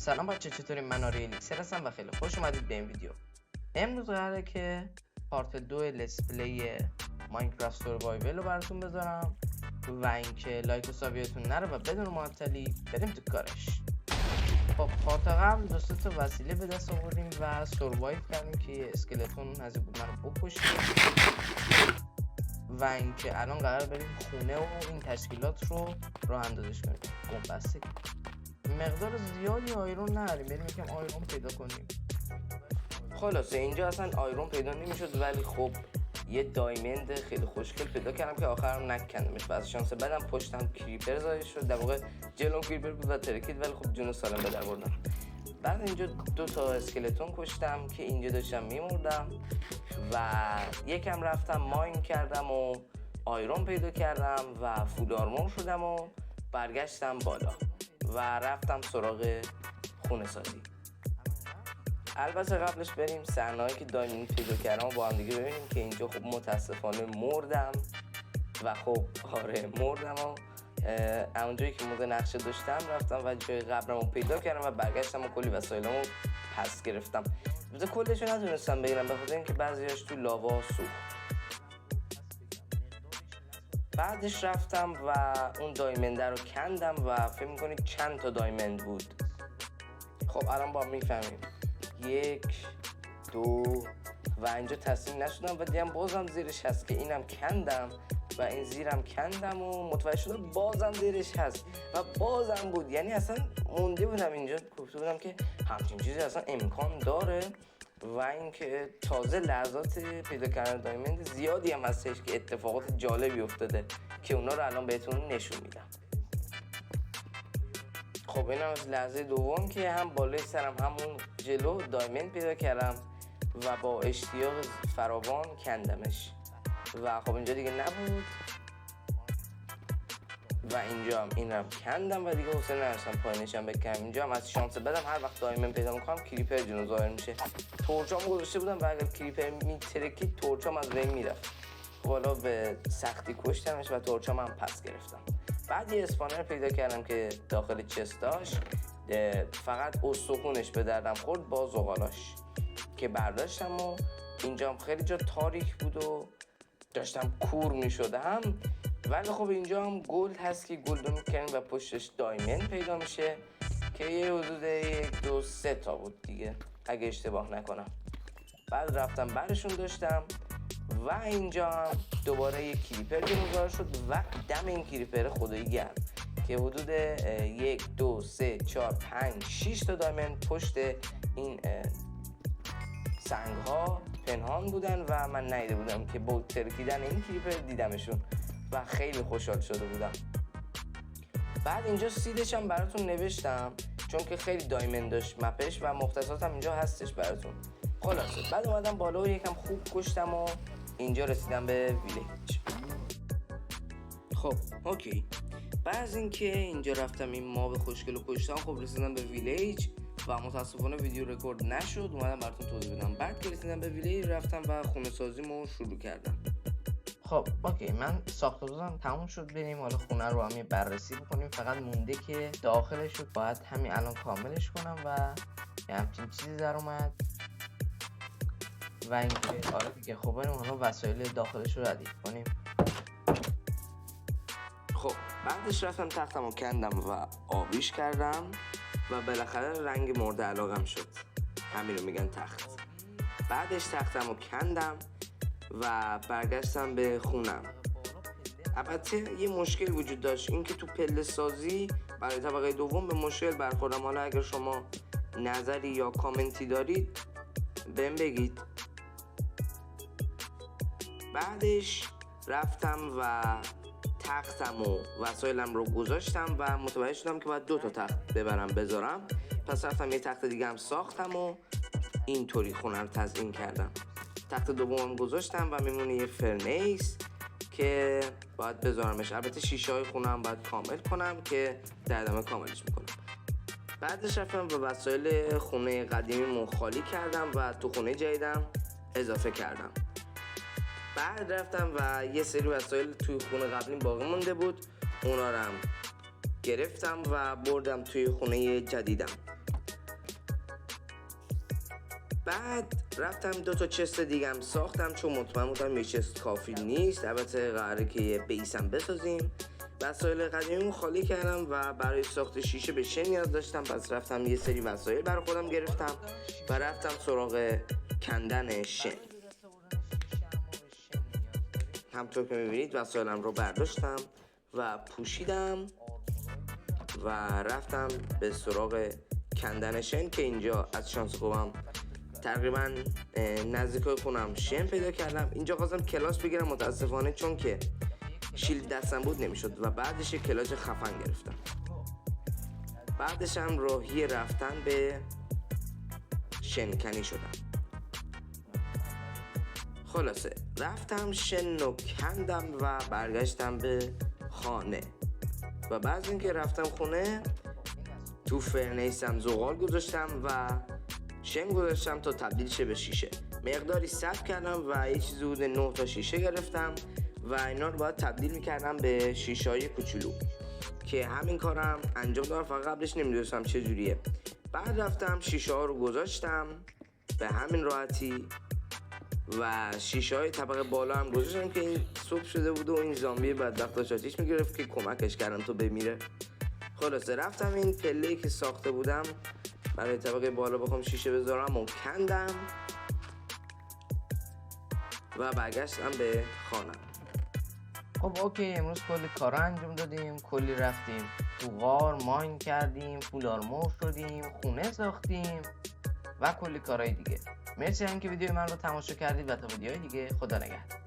سلام بچه، چطوری؟ من آریلیکسر هستم و خیلی خوش اومدید به این ویدیو. امروز قراره که پارت 2 لیتس پلی ماینکرافت سروایول رو براتون بذارم و اینکه لایک و سابیتون نره و بدون معطلی بریم تو کارش. خب پارت قبل دو تا وسیله به دست آوردیم و سروایو کردیم که یه اسکلتون از بود منو بکشه و اینکه الان قرار بریم خونه و این تشکیلات رو راه اندازش کنیم. بسته مقدار زیادی آیرون نداریم، بریم یکم آیرون پیدا کنیم. خلاصه اینجا اصلا آیرون پیدا نمیشد، ولی خب یه دایمند خیلی خوشگل پیدا کردم که آخرم نکندمش و از شانس بعدم پشتم کریپر ظاهر شد. در واقع جلوم کریپر بود و ترکید، ولی خب جون سالم به در بردم. بعد اینجا 2 تا اسکلتون کشتم که اینجا داشتم میمردم و یکم رفتم ماین کردم و آیرون پیدا کردم و فول آرمور شدم و برگشتم بالا و رفتم سراغ خونه سازی. البته قبلش بریم صحنه‌ای که دایموند پیدا کردم با هم دیگه ببینیم که اینجا خب متاسفانه مردم و خب آره مردم و اونجایی که موقع نقشه داشتم رفتم و جای قبرم رو پیدا کردم و برگشتم و کلی وسایلمو پس گرفتم. البته کلش رو نتونستم بگیرم به خاطر اینکه بعضیاش تو لاوا سوخت. بعدش رفتم و اون دایمنده رو کندم و فکر میکنید چند تا دایمند بود؟ خب الان با میفهمیم 1 2 و اینجا تصمیم نشدم و دیدم بازم زیرش هست که اینم کندم و این زیرم کندم و متوجه شدم بازم زیرش هست و بازم بود. یعنی اصلا مونده بودم اینجا، گفته بودم که همچین چیزی اصلا امکان داره و اینکه تازه لحظات پیدا کردن دایمند زیادی هم هستش که اتفاقات جالبی افتاده که اونا رو الان بهتون نشون میدم. خب این از لحظه دوم که هم بالای سرم همون جلو دایمند پیدا کردم و با اشتیاق فراوان کندمش و خب اینجا دیگه نبود و اینجا هم این رو کندم و دیگه حوصله نداشتم پایینشم بکنم. اینجا هم از شانس بدم هر وقت دایمند پیدا میکنم کریپر جلو ظاهر میشه. تورچام گذاشته بودم و اگر کریپر میترکید تورچام از بین میرفت. حالا به سختی کشتمش و تورچام هم پس گرفتم. بعد یه اسپانر پیدا کردم که داخل چستاش فقط استخونش به دردم خورد با زغالاش که برداشتم و اینجا هم خیلی جا تاریک بود و داشتم کور می شدم، ولی خب اینجا هم گلد هست که گلد رو میکنیم و پشتش دایمند پیدا میشه که یه حدود 1 2 3 تا بود دیگه اگه اشتباه نکنم. بعد رفتم برشون داشتم و اینجا هم دوباره یک کریپر گذار شد و دم این کریپر خدایی گرم که حدود 1 2 3 4 5 6 تا دایمند پشت این سنگ ها پنهان بودن و من ندیده بودم که با ترکیدن این کریپر دیدمشون و خیلی خوشحال شده بودم. بعد اینجا سیدش هم براتون نوشتم چون که خیلی دایمند داشت مپش و مختصات هم اینجا هستش براتون. خلاصه بعد اومدم بالا و یکم خوب کشتم و اینجا رسیدم به ویلیج. خب اوکی، بعد اینکه اینجا رفتم این ماب خوشگل رو کشتم خب رسیدم به ویلیج و متاسفانه ویدیو رکورد نشد. اومدم براتون توضیح بدم. بعد که رسیدم به ویلیج رفتم و خونه سازیمو شروع کردم. خب اوکی، من ساختمونم تموم شد، بریم حالا خونه رو هم بررسی بکنیم. فقط مونده که داخلش رو باید همین الان کاملش کنم و یه همچین چیزی در اومد و اینکه آره دیگه خب بریم حالا وسایل داخلش رو ردیف کنیم. خب بعدش رفتم تختم رو کندم و آبیش کردم و بالاخره رنگ مورد علاقم شد، همین رو میگن تخت. بعدش تختم رو کندم و برگشتم به خونم. البته یه مشکل وجود داشت، اینکه تو پله سازی برای طبقه دوم به مشکل برخوردم. حالا اگر شما نظری یا کامنتی دارید بهم بگید. بعدش رفتم و تختم و وسایلم رو گذاشتم و متوجه شدم که باید 2 تا تخت بذارم. پس رفتم یه تخت دیگه هم ساختم و اینطوری خونه رو تزیین کردم. تخت دومم گذاشتم و میمونه یه فرنیس که باید بذارمش. البته شیشه های خونه هم باید کامل کنم که در ادامه کاملش میکنم. بعدش رفتم و وسایل خونه قدیمی خالی کردم و تو خونه جدیدم اضافه کردم. بعد رفتم و یه سری وسایل توی خونه قبلی باقی مونده بود، اونا رو هم گرفتم و بردم توی خونه جدیدم. بعد رفتم 2 تا چست دیگم ساختم، چون مطمئن بودم یه چست کافی نیست. البته قراره که یه بیسم بسازیم. وسایل قدیمیمو خالی کردم و برای ساخت شیشه به شن نیاز داشتم، پس رفتم یه سری وسایل برای خودم گرفتم و رفتم سراغ کندن شن. همطور که میبینید وسایلم رو برداشتم و پوشیدم و رفتم به سراغ کندن شن که اینجا از شانس خوبم تقریبا نزدیکای خونم شن پیدا کردم. اینجا خواستم کلاس بگیرم، متاسفانه چون که شیلد دستم بود نمیشد و بعدش کلاس خفن گرفتم. بعدش هم راهی رفتن به شنکنی شدم. خلاصه رفتم شن رو کندم و برگشتم به خانه و بعد اینکه رفتم خونه تو فرنیسم زغال گذاشتم و شن گذاشتم تا تبدیل شه به شیشه. مقداری صبر کردم و یه چیزی حدود 9 تا شیشه گرفتم و اینا رو باید تبدیل میکردم به شیشه های کوچولو که همین کارم انجام دادم، فقط قبلش نمیدونستم چجوریه. بعد رفتم شیشه ها رو گذاشتم به همین راحتی و شیشه های طبقه بالا هم گذاشتم که این صبح شده بود و این زامبی بدبخت داشت آتیش میگرفت که کمکش کردم تا بمیره. خلاصه رفتم این پله‌ای که ساخته بودم برای طبقه بالا بخوام شیشه بذارم و کندم و برگشتم به خانم. خب اوکی، امروز کلی کارا انجام دادیم، کلی رفتیم تو غار ماین کردیم، پولارمور شدیم، خونه ساختیم و کلی کارهای دیگه. مرسی هم که ویدیو من رو تماشا کردید و تا ویدیوهای دیگه خدا نگهدار.